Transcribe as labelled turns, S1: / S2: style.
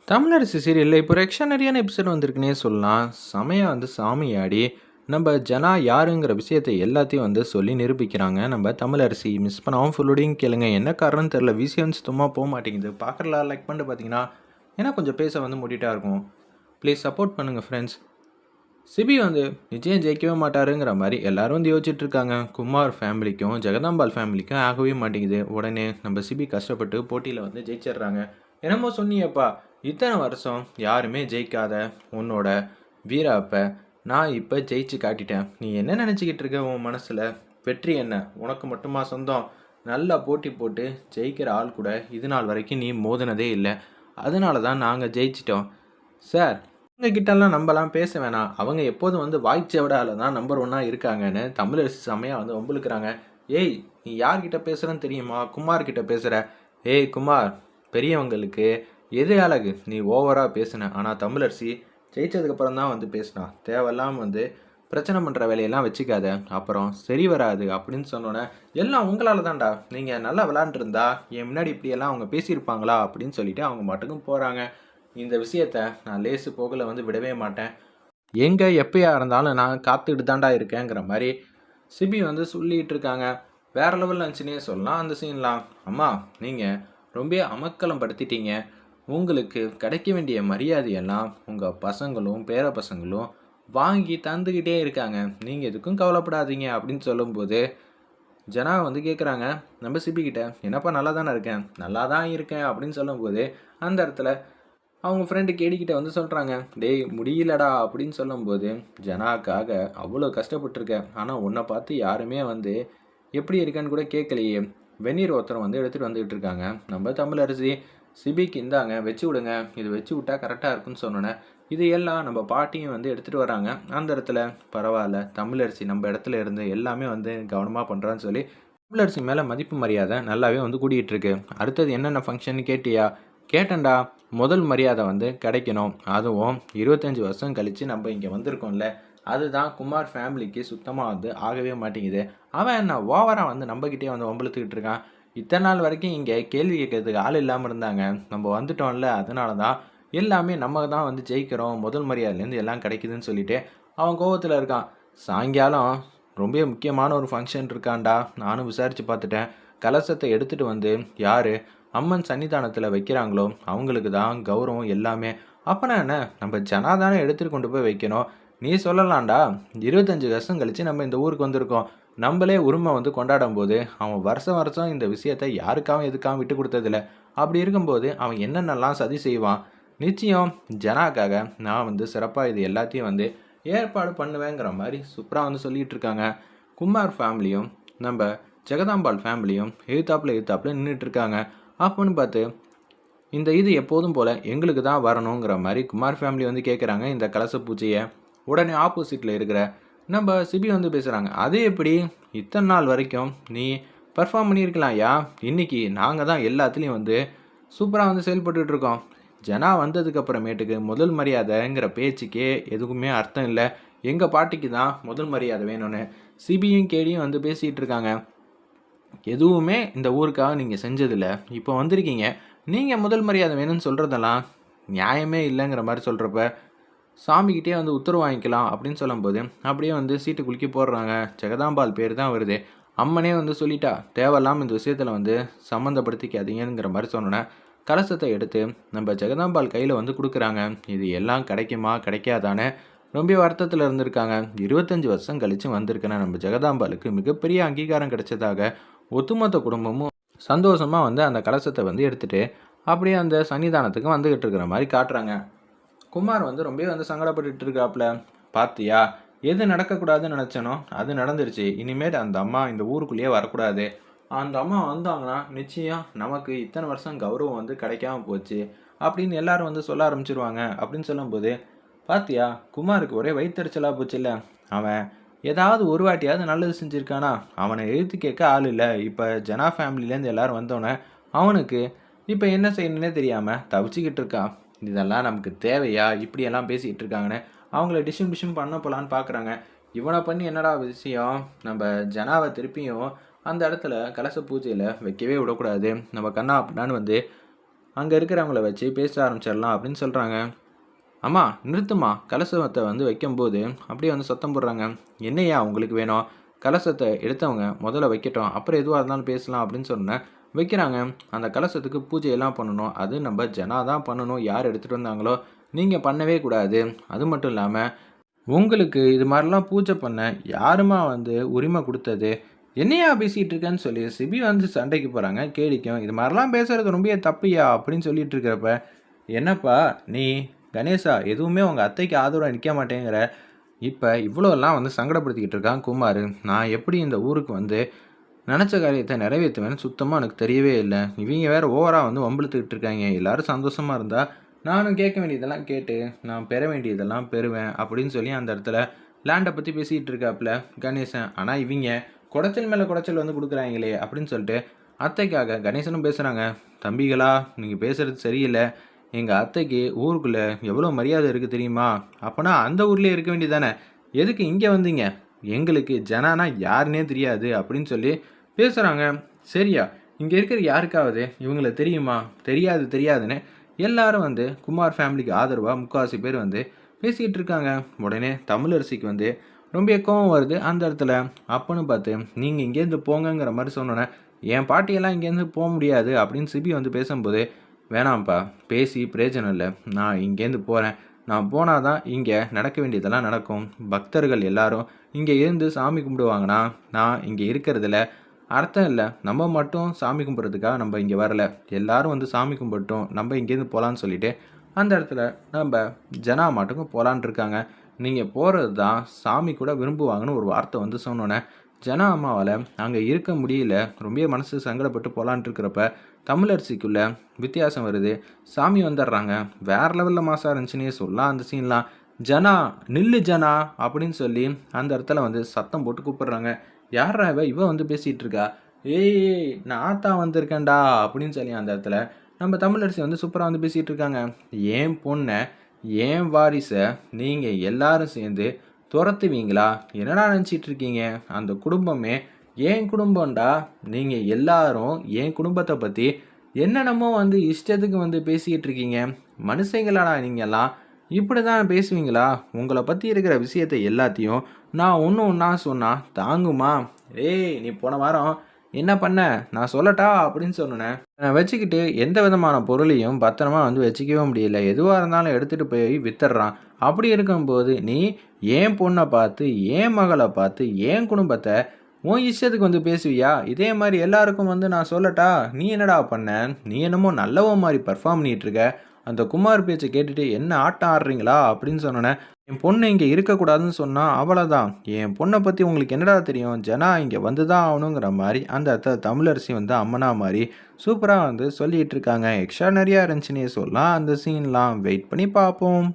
S1: தமிழரசி சீரியல்ல இப்போ எக்ஸ்ட்ரானரியான எபிசோட் வந்திருக்குன்னே சொல்லலாம். செமையா சாமியாடி, நம்ப ஜனா யாருங்கிற விஷயத்த எல்லாத்தையும் சொல்லி நிரூபிக்கிறாங்க. நம்ம தமிழரசி மிஸ் பண்ணாம ஃபுல்லோடையும் கேளுங்க. என்ன காரணம்னு தெரியல. விஷயம் சுத்தமா மாட்டேங்குது. பார்க்குறலாம் லைக் பண்ணிட்டு பார்த்தீங்கன்னா, ஏன்னா கொஞ்சம் பேச மூடிட்டா இருக்கும். ப்ளீஸ் சப்போர்ட் பண்ணுங்க ஃப்ரெண்ட்ஸ். சிபி நிச்சயம் ஜெயிக்கவே மாட்டாருங்கிற மாதிரி எல்லாரும் யோசிச்சுட்டு இருக்காங்க. குமார் ஃபேமிலிக்கும் ஜெகதாம்பாள் ஃபேமிலிக்கும் ஆகவே மாட்டேங்குது. உடனே நம்ம சிபி கஷ்டப்பட்டு போட்டியில் ஜெயிச்சிடுறாங்க. என்னமோ சொன்னியப்பா, இத்தனை வருஷம் யாருமே ஜெயிக்காத உன்னோட வீராப்ப நான் இப்போ ஜெயிச்சு காட்டிட்டேன். நீ என்ன நினச்சிக்கிட்டு இருக்க? உன் மனசில் வெற்றி என்ன உனக்கு மட்டுமா சொந்தம்? நல்லா போட்டி போட்டு ஜெயிக்கிற ஆள் கூட இது நாள் வரைக்கும் நீ மோதினதே இல்லை. அதனால தான் நாங்கள் ஜெயிச்சிட்டோம் சார். அவங்க கிட்டலாம் நம்மலாம் பேச வேணாம். அவங்க எப்போதும் வாய்ச்சவடால தான் நம்பர் ஒன்னாக இருக்காங்கன்னு தமிழரசி செம்மையாக வம்பிழுக்கிறாங்க. ஏய், நீ யார்கிட்ட பேசுகிறன்னு தெரியுமா? குமார் கிட்ட பேசுகிற. ஏய் குமார், பெரியவங்களுக்கு எது அழகு? நீ ஓவராக பேசுன. ஆனால் தமிழரசி ஜெயிச்சதுக்கப்புறம் தான் பேசினா. தேவையில்லாமல் பிரச்சனை பண்ணுற வேலையெல்லாம் வச்சுக்காத, அப்புறம் சரி வராது அப்படின்னு சொன்னோன்னே, எல்லாம் உங்களால் தான்டா. நீங்கள் நல்லா விளாண்டுருந்தா என் முன்னாடி இப்படியெல்லாம் அவங்க பேசியிருப்பாங்களா அப்படின்னு சொல்லிட்டு அவங்க மட்டுக்கும் போகிறாங்க. இந்த விஷயத்த நான் லேசு போகல விடவே மாட்டேன். எங்கே எப்பயா இருந்தாலும் நான் காத்துக்கிட்டு தாண்டா இருக்கேங்கிற மாதிரி சிபி சொல்லிகிட்டு இருக்காங்க. வேறு லெவலில் இருந்துச்சுன்னே சொல்லலாம் அந்த சீன்லாம். அம்மா, நீங்கள் ரொம்ப அமக்கலம் படுத்திட்டீங்க. உங்களுக்கு கிடைக்க வேண்டிய மரியாதையெல்லாம் உங்கள் பசங்களும் பேர பசங்களும் வாங்கி தந்துக்கிட்டே இருக்காங்க. நீங்கள் எதுக்கும் கவலைப்படாதீங்க அப்படின்னு சொல்லும்போது ஜனா கேட்குறாங்க நம்ம சிபிக்கிட்ட, என்னப்பா நல்லா தானே இருக்கேன்? நல்லா தான் இருக்கேன் அப்படின்னு சொல்லும்போது அந்த இடத்துல அவங்க ஃப்ரெண்டு கேடிக்கிட்ட சொல்கிறாங்க, டேய் முடியலடா அப்படின்னு சொல்லும்போது, ஜனாக்காக அவ்வளோ கஷ்டப்பட்டுருக்கேன். ஆனால் உன்னை பார்த்து யாருமே எப்படி இருக்கேன்னு கூட கேட்கலையே. வெந்நீர் ஒருத்தரம் எடுத்துகிட்டு வந்துக்கிட்டு இருக்காங்க. நம்ம தமிழரசி சிபிக்கு இந்தாங்க வச்சு விடுங்க, இது வச்சு விட்டா கரெக்டாக இருக்குன்னு சொன்னோன்னே, இது எல்லாம் நம்ம பாட்டியும் எடுத்துகிட்டு வராங்க. அந்த இடத்துல பரவாயில்ல, தமிழரசி நம்ம இடத்துல இருந்து எல்லாமே கவனமாக பண்ணுறான்னு சொல்லி தமிழரசி மேலே மதிப்பு மரியாதை நல்லாவே கூட்டிகிட்டு இருக்கு. அடுத்தது என்னென்ன ஃபங்க்ஷன் கேட்டியா? கேட்டேன்டா. முதல் மரியாதை கிடைக்கணும். அதுவும் 25 வருஷம் கழித்து நம்ம இங்கே வந்திருக்கோம்ல, அதுதான் குமார் ஃபேமிலிக்கு சுத்தமாக ஆகவே மாட்டேங்குது. அவன் என்ன ஓவராக நம்மக்கிட்டே வம்பிழுத்துக்கிட்டு இருக்கான். இத்தனை நாள் வரைக்கும் இங்கே கேள்வி கேட்கறதுக்கு ஆள் இல்லாமல் இருந்தாங்க. நம்ம வந்துட்டோம்ல, அதனால தான் எல்லாமே நம்ம தான் ஜெயிக்கிறோம். முதல் மரியாதைலேருந்து எல்லாம் கிடைக்குதுன்னு சொல்லிட்டு அவன் கோவத்தில் இருக்கான். சாயங்காலம் ரொம்ப முக்கியமான ஒரு ஃபங்க்ஷன் இருக்கான்டா. நானும் விசாரித்து பார்த்துட்டேன். கலசத்தை எடுத்துகிட்டு யார் அம்மன் சன்னிதானத்தில் வைக்கிறாங்களோ அவங்களுக்கு தான் கௌரவம் எல்லாமே. அப்போனா என்ன, நம்ம ஜனா தானே எடுத்துகிட்டு கொண்டு போய் வைக்கணும். நீ சொல்லலாம்டா, 25 வருஷம் கழித்து நம்ம இந்த ஊருக்கு வந்திருக்கோம். நம்மளே உரிமை கொண்டாடும் போது அவன் வருஷம் வருஷம் இந்த விஷயத்தை யாருக்காகவும் எதுக்காகவும் விட்டு கொடுத்ததில்ல. அப்படி இருக்கும்போது அவன் என்னென்னலாம் சதி செய்வான். நிச்சயம் ஜனாக்காக நான் சிறப்பாக இது எல்லாத்தையும் ஏற்பாடு பண்ணுவேங்கிற மாதிரி சூப்பராக சொல்லிகிட்டு இருக்காங்க. குமார் ஃபேமிலியும் நம்ம ஜெகதாம்பாள் ஃபேமிலியும் எதிர்த்தாப்பில் நின்றுட்டு இருக்காங்க. அப்போன்னு பார்த்து இந்த இது எப்போதும் போல் எங்களுக்கு தான் வரணுங்கிற மாதிரி குமார் ஃபேமிலி கேட்குறாங்க இந்த கலச பூஜையை. உடனே ஆப்போசிட்டில் இருக்கிற நம்ம சிபி பேசுகிறாங்க, அது எப்படி இத்தனை நாள் வரைக்கும் நீ பர்ஃபார்ம் பண்ணியிருக்கலாம் யா, இன்றைக்கி நாங்கள் தான் எல்லாத்துலேயும் சூப்பராக செயல்பட்டுட்டு இருக்கோம். ஜனா வந்ததுக்கப்புறமேட்டுக்கு முதல் மரியாதைங்கிற பேச்சுக்கே எதுக்குமே அர்த்தம் இல்லை. எங்கள் பாட்டிக்கு தான் முதல் மரியாதை வேணும்னு சிபியும் கேடியும் பேசிகிட்டு இருக்காங்க. எதுவுமே இந்த ஊருக்காக நீங்கள் செஞ்சதில்லை, இப்போ வந்திருக்கீங்க, நீங்கள் முதல் மரியாதை வேணும்னு சொல்கிறதெல்லாம் நியாயமே இல்லைங்கிற மாதிரி சொல்கிறப்ப சாமிக்கிட்டே உத்தரவு வாங்கிக்கலாம் அப்படின்னு சொல்லும்போது அப்படியே சீட்டு குலுக்கி போடுறாங்க. ஜெகதாம்பாள் பேர் தான் வருது. அம்மனே சொல்லிட்டா, தேவையில்லாமல் இந்த விஷயத்தில் சம்மந்தப்படுத்திக்காதீங்கிற மாதிரி சொன்னோன்னே கலசத்தை எடுத்து நம்ம ஜெகதாம்பாள் கையில் கொடுக்குறாங்க. இது எல்லாம் கிடைக்குமா கிடைக்காதானே ரொம்ப வருத்தத்தில் இருந்திருக்காங்க. 25 வருஷம் கழித்து வந்திருக்கேன்னா நம்ம ஜெகதாம்பாளுக்கு மிகப்பெரிய அங்கீகாரம் கிடைச்சதாக ஒட்டுமொத்த குடும்பமும் சந்தோஷமாக அந்த கலசத்தை எடுத்துகிட்டு அப்படியே அந்த சன்னிதானத்துக்கு வந்துக்கிட்டு இருக்கிற மாதிரி காட்டுறாங்க. குமார் ரொம்ப சங்கடப்பட்டுட்டு இருக்காப்புல. பார்த்தியா, எது நடக்கக்கூடாதுன்னு நினச்சனோ அது நடந்துருச்சு. இனிமேல் அந்த அம்மா இந்த ஊருக்குள்ளேயே வரக்கூடாது. அந்த அம்மா வந்தாங்கன்னா நிச்சயம் நமக்கு இத்தனை வருஷம் கௌரவம் கிடைக்காம போச்சு அப்படின்னு எல்லாரும் சொல்ல ஆரம்பிச்சிருவாங்க அப்படின்னு சொல்லும்போது, பார்த்தியா குமாருக்கு ஒரே வயிற்றுச்சலாக போச்சு இல்லை. அவன் ஏதாவது ஒரு வாட்டியாவது நல்லது செஞ்சுருக்கானா? அவனை எழுத்து கேட்க ஆள் இல்லை. இப்போ ஜனா ஃபேமிலியிலேருந்து எல்லோரும் வந்தோடனே அவனுக்கு இப்போ என்ன செய்யணுன்னே தெரியாமல் தவிச்சிக்கிட்டு இருக்கான். இதெல்லாம் நமக்கு தேவையா? இப்படியெல்லாம் பேசிக்கிட்டு இருக்காங்கன்னு அவங்கள டிஷும் பண்ண போகலான்னு பார்க்குறாங்க. இவனை பண்ணி என்னடா விஷயம், நம்ம ஜனாவை திருப்பியும் அந்த இடத்துல கலச பூஜையில் வைக்கவே விடக்கூடாது. நம்ம கண்ணா அப்படின்னான்னு அங்கே இருக்கிறவங்கள வச்சு பேச ஆரம்பிச்சிடலாம் அப்படின்னு சொல்கிறாங்க. அம்மா நிறுத்துமா, கலசத்தை வந்து வைக்கும்போது அப்படியே வந்து சத்தம் போடுறாங்க. என்னையா உங்களுக்கு வேணும்? கலசத்தை எடுத்தவங்க முதல்ல வைக்கட்டும், அப்புறம் எதுவாக இருந்தாலும் பேசலாம் அப்படின்னு சொன்னேன். வைக்கிறாங்க. அந்த கலசத்துக்கு பூஜையெல்லாம் பண்ணணும். அது நம்ம ஜனா தான் பண்ணணும். யார் எடுத்துகிட்டு வந்தாங்களோ நீங்கள் பண்ணவே கூடாது. அது மட்டும் இல்லாமல் உங்களுக்கு இது மாதிரிலாம் பூஜை பண்ண யாருமா வந்து உரிமை கொடுத்தது? என்னையா பேசிகிட்டு இருக்கேன்னு சொல்லி சிபி வந்து சண்டைக்கு போகிறாங்க. கேடிக்கும் இது மாதிரிலாம் பேசுகிறது ரொம்ப தப்புயா அப்படின்னு சொல்லிட்டு இருக்கிறப்ப, என்னப்பா நீ கணேசா எதுவுமே உங்கள் அத்தைக்கு ஆதரவாக நிற்க மாட்டேங்கிற, இப்போ இவ்வளோலாம் வந்து சங்கடப்படுத்திக்கிட்டு இருக்கான் குமார். நான் எப்படி இந்த ஊருக்கு வந்து நினச்ச காரியத்தை நிறைவேற்றுவேன்னு சுத்தமாக எனக்கு தெரியவே இல்லை. இவங்க வேறு ஓவராக வந்து வம்பிழுத்துக்கிட்டு இருக்காங்க. எல்லோரும் சந்தோஷமாக இருந்தால் நானும் கேட்க வேண்டியதெல்லாம் கேட்டு நான் பெற வேண்டியதெல்லாம் பெறுவேன் அப்படின்னு சொல்லி அந்த இடத்துல லேண்டை பற்றி பேசிக்கிட்டு இருக்காப்புல கணேசன். ஆனால் இவங்க குடைச்சல் மேலே குடைச்சல் வந்து கொடுக்குறாங்களே அப்படின்னு சொல்லிட்டு அத்தைக்காக கணேசனும் பேசுகிறாங்க. தம்பிகளா, நீங்கள் பேசுகிறது சரியில்லை. எங்கள் அத்தைக்கு ஊருக்குள்ளே எவ்வளோ மரியாதை இருக்குது தெரியுமா? அப்போனா அந்த ஊர்லேயே இருக்க வேண்டியதானே, எதுக்கு இங்கே வந்தீங்க? எங்களுக்கு ஜனானா யாருன்னே தெரியாது அப்படின்னு சொல்லி பேசுகிறாங்க. சரியா, இங்கே இருக்கிற யாருக்காவது இவங்கள தெரியுமா? தெரியாது தெரியாதுன்னு எல்லாரும் வந்து குமார் ஃபேமிலிக்கு ஆதரவாக முக்கால்வாசி பேர் வந்து பேசிக்கிட்டு இருக்காங்க. உடனே தமிழரசிக்கு வந்து ரொம்ப கோவம் வருது அந்த இடத்துல. அப்போன்னு பார்த்து நீங்கள் இங்கேருந்து போங்கங்கிற மாதிரி சொன்னோன்னே, என் பாட்டியெல்லாம் இங்கேருந்து போக முடியாது அப்படின்னு சிபி வந்து பேசும்போது, வேணாம்ப்பா பேசி பிரயோஜனம் இல்லை, நான் இங்கேருந்து போகிறேன். நான் போனால் தான் இங்கே நடக்க வேண்டியதெல்லாம் நடக்கும். பக்தர்கள் எல்லாரும் இங்கே இருந்து சாமி கும்பிடுவாங்கன்னா நான் இங்கே இருக்கிறதுல அர்த்தம் இல்லை. நம்ம மட்டும் சாமி கும்பிட்றதுக்காக நம்ம இங்கே வரல. எல்லாரும் வந்து சாமி கும்பிட்டோம், நம்ம இங்கேருந்து போகலான்னு சொல்லிட்டு அந்த இடத்துல நம்ம ஜனா மாட்டுக்கும் போகலான் இருக்காங்க. நீங்கள் போகிறது தான் சாமி கூட விரும்புவாங்கன்னு ஒரு வார்த்தை வந்து சொன்னோன்னே ஜனா அம்மாவால் அங்கே இருக்க முடியல. ரொம்ப மனசு சங்கடப்பட்டு போகலான் இருக்கிறப்ப தமிழரசிக்குள்ள வித்தியாசம் வருது. சாமி வந்துடுறாங்க. வேறு லெவலில் மாசாக இருந்துச்சுன்னே சொல்லலாம் அந்த சீன்லாம். ஜனா நில்லு ஜனா அப்படின்னு சொல்லி அந்த இடத்துல வந்து சத்தம் போட்டு கூப்பிடுறாங்க. யாரா இவ வந்து பேசிகிட்டு இருக்கா? ஏய் நான் ஆத்தா வந்திருக்கேன்டா அப்படின்னு சொல்லி அந்த இடத்துல நம்ம தமிழரசி வந்து சூப்பராக வந்து பேசிகிட்டு இருக்காங்க. ஏன் பொண்ணை ஏன் வாரிசை நீங்கள் எல்லாரும் சேர்ந்து துரத்துவீங்களா? என்னடா நினச்சிட்டு இருக்கீங்க? அந்த குடும்பமே என் குடும்பம்டா. நீங்கள் எல்லாரும் என் குடும்பத்தை பற்றி என்னென்னமோ வந்து இஷ்டத்துக்கு வந்து பேசிக்கிட்டு இருக்கீங்க. மனுஷங்களாடா நீங்கள்லாம்? இப்படி தான் பேசுவீங்களா? உங்களை பற்றி இருக்கிற விஷயத்தை எல்லாத்தையும் நான் ஒன்று ஒன்றா சொன்னால் தாங்குமா? ஏய் நீ போன வாரம் என்ன பண்ண நான் சொல்லட்டா அப்படின்னு சொன்னேன். நான் வச்சுக்கிட்டு எந்த விதமான பொருளையும் பத்திரமா வந்து வச்சுக்கவே முடியல. எதுவாக இருந்தாலும் எடுத்துகிட்டு போய் வித்துடுறான். அப்படி இருக்கும்போது நீ ஏன் பொண்ணை பார்த்து ஏன் மகளை பார்த்து ஏன் குடும்பத்தை உன் இஷ்டத்துக்கு வந்து பேசுவியா? இதே மாதிரி எல்லாருக்கும் வந்து நான் சொல்லட்டா? நீ என்னடா பண்ண? நீ என்னமோ நல்லவோ மாதிரி பர்ஃபார்ம் பண்ணிகிட்டு இருக்க. அந்த குமார் பேச்சை கேட்டுட்டு என்ன ஆட்டம் ஆடுறீங்களா அப்படின்னு சொன்னோன்னே, என் பொண்ணு இங்கே இருக்கக்கூடாதுன்னு சொன்னால் அவ்வளோதான். என் பொண்ணை பற்றி உங்களுக்கு என்னடா தெரியும்? ஜனா இங்கே வந்து தான் ஆகணுங்கிற மாதிரி அந்த இடத்துல தமிழரசி வந்து அம்மனா மாதிரி சூப்பராக வந்து சொல்லிகிட்டு இருக்காங்க. எக்ஸ்ட்ரா நிறையா இருந்துச்சுன்னே சொல்லலாம் அந்த சீன்லாம். வெயிட் பண்ணி பார்ப்போம்.